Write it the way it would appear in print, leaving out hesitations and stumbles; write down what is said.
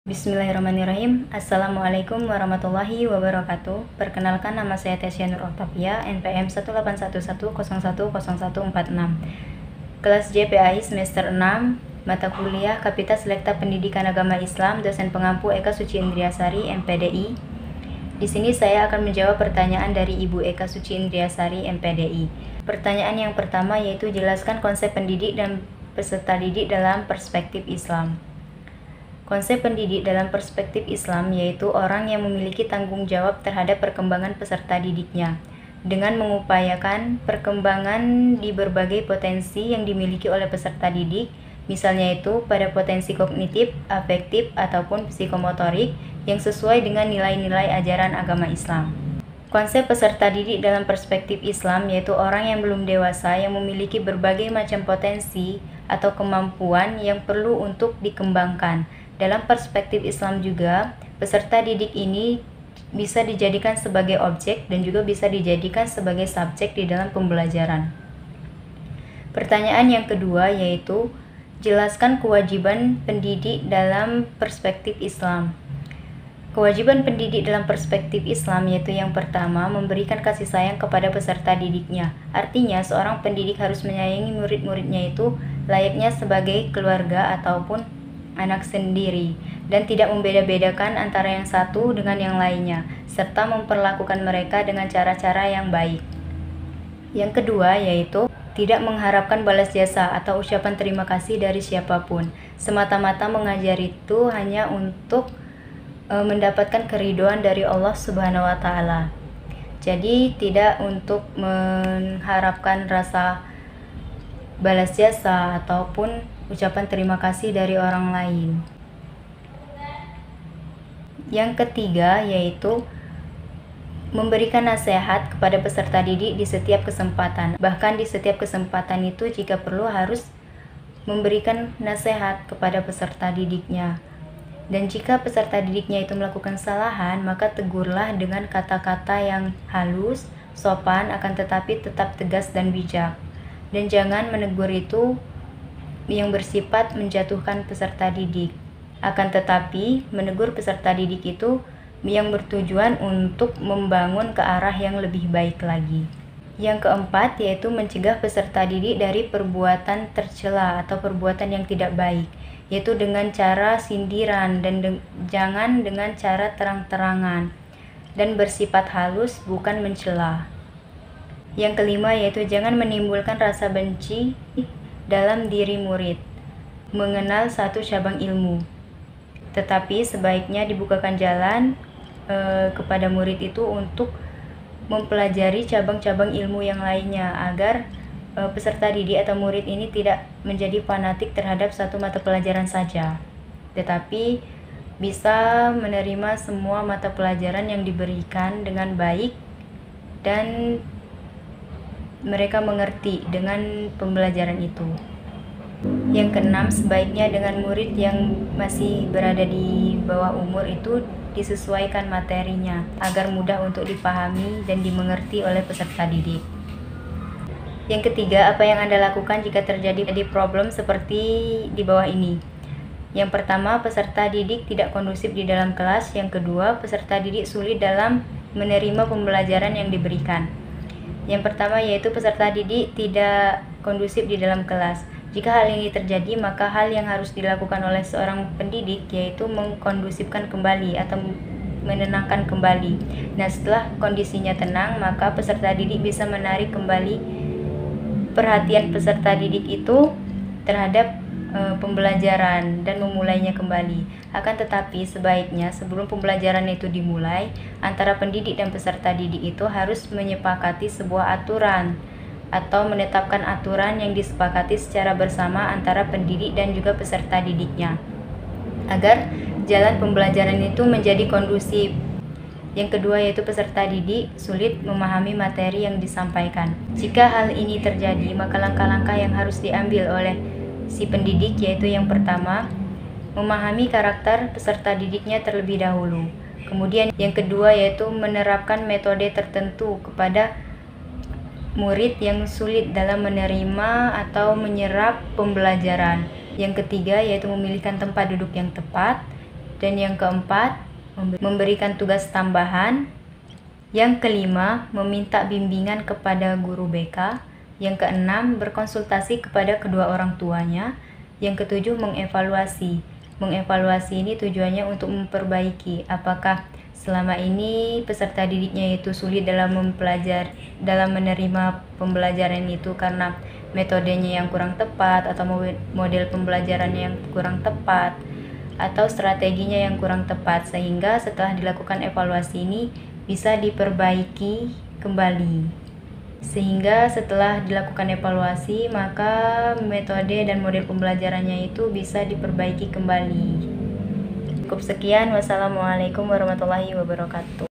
Bismillahirrahmanirrahim. Assalamualaikum warahmatullahi wabarakatuh. Perkenalkan, nama saya Tesya Nur Oktavia, NPM 18111010146. Kelas JPAI semester 6, mata kuliah Kapita Selekta Pendidikan Agama Islam, dosen pengampu Eka Suci Indriasari, MPDI. Di sini saya akan menjawab pertanyaan dari Ibu Eka Suci Indriasari, MPDI. Pertanyaan yang pertama yaitu jelaskan konsep pendidik dan peserta didik dalam perspektif Islam. Konsep pendidik dalam perspektif Islam yaitu orang yang memiliki tanggung jawab terhadap perkembangan peserta didiknya dengan mengupayakan perkembangan di berbagai potensi yang dimiliki oleh peserta didik, misalnya itu pada potensi kognitif, afektif, ataupun psikomotorik yang sesuai dengan nilai-nilai ajaran agama Islam. Konsep peserta didik dalam perspektif Islam yaitu orang yang belum dewasa yang memiliki berbagai macam potensi atau kemampuan yang perlu untuk dikembangkan. Dalam perspektif Islam juga, peserta didik ini bisa dijadikan sebagai objek dan juga bisa dijadikan sebagai subjek di dalam pembelajaran. Pertanyaan yang kedua yaitu, jelaskan kewajiban pendidik dalam perspektif Islam. Kewajiban pendidik dalam perspektif Islam yaitu yang pertama, memberikan kasih sayang kepada peserta didiknya. Artinya, seorang pendidik harus menyayangi murid-muridnya itu layaknya sebagai keluarga ataupun anak sendiri dan tidak membeda-bedakan antara yang satu dengan yang lainnya, serta memperlakukan mereka dengan cara-cara yang baik. Yang kedua yaitu tidak mengharapkan balas jasa atau ucapan terima kasih dari siapapun. Semata-mata mengajar itu hanya untuk mendapatkan keridhaan dari Allah Subhanahu wa taala. Jadi tidak untuk mengharapkan rasa balas jasa ataupun ucapan terima kasih dari orang lain. Yang ketiga yaitu memberikan nasihat kepada peserta didik di setiap kesempatan. Bahkan di setiap kesempatan itu jika perlu harus memberikan nasihat kepada peserta didiknya. Dan jika peserta didiknya itu melakukan kesalahan, maka tegurlah dengan kata-kata yang halus, sopan, akan tetapi tetap tegas dan bijak. Dan jangan menegur itu yang bersifat menjatuhkan peserta didik. Akan tetapi, menegur peserta didik itu yang bertujuan untuk membangun ke arah yang lebih baik lagi. Yang keempat yaitu mencegah peserta didik dari perbuatan tercela atau perbuatan yang tidak baik, yaitu dengan cara sindiran dan jangan dengan cara terang-terangan dan bersifat halus, bukan mencela. Yang kelima yaitu jangan menimbulkan rasa benci dalam diri murid mengenal satu cabang ilmu, tetapi sebaiknya dibukakan jalan kepada murid itu untuk mempelajari cabang-cabang ilmu yang lainnya agar peserta didik atau murid ini tidak menjadi fanatik terhadap satu mata pelajaran saja, tetapi bisa menerima semua mata pelajaran yang diberikan dengan baik dan mereka mengerti dengan pembelajaran itu. Yang keenam, sebaiknya dengan murid yang masih berada di bawah umur itu disesuaikan materinya agar mudah untuk dipahami dan dimengerti oleh peserta didik. Yang ketiga, apa yang Anda lakukan jika terjadi problem seperti di bawah ini? Yang pertama, peserta didik tidak kondusif di dalam kelas. Yang kedua, peserta didik sulit dalam menerima pembelajaran yang diberikan. Yang pertama yaitu peserta didik tidak kondusif di dalam kelas. Jika hal ini terjadi, maka hal yang harus dilakukan oleh seorang pendidik yaitu mengkondusifkan kembali atau menenangkan kembali. Nah, setelah kondisinya tenang, maka peserta didik bisa menarik kembali perhatian peserta didik itu terhadap pembelajaran dan memulainya kembali. Akan tetapi sebaiknya sebelum pembelajaran itu dimulai, antara pendidik dan peserta didik itu harus menyepakati sebuah aturan atau menetapkan aturan yang disepakati secara bersama antara pendidik dan juga peserta didiknya agar jalan pembelajaran itu menjadi kondusif. Yang kedua yaitu peserta didik sulit memahami materi yang disampaikan. Jika hal ini terjadi, maka langkah-langkah yang harus diambil oleh si pendidik yaitu yang pertama, memahami karakter peserta didiknya terlebih dahulu. Kemudian yang kedua yaitu menerapkan metode tertentu kepada murid yang sulit dalam menerima atau menyerap pembelajaran. Yang ketiga yaitu memilihkan tempat duduk yang tepat. Dan yang keempat, memberikan tugas tambahan. Yang kelima, meminta bimbingan kepada guru BK. Yang keenam, berkonsultasi kepada kedua orang tuanya. Yang ketujuh, mengevaluasi. Mengevaluasi ini tujuannya untuk memperbaiki apakah selama ini peserta didiknya itu sulit dalam menerima pembelajaran itu karena metodenya yang kurang tepat, atau model pembelajarannya yang kurang tepat, atau strateginya yang kurang tepat, sehingga setelah dilakukan evaluasi ini bisa diperbaiki kembali. Sehingga setelah dilakukan evaluasi, maka metode dan model pembelajarannya itu bisa diperbaiki kembali. Cukup sekian, wassalamualaikum warahmatullahi wabarakatuh.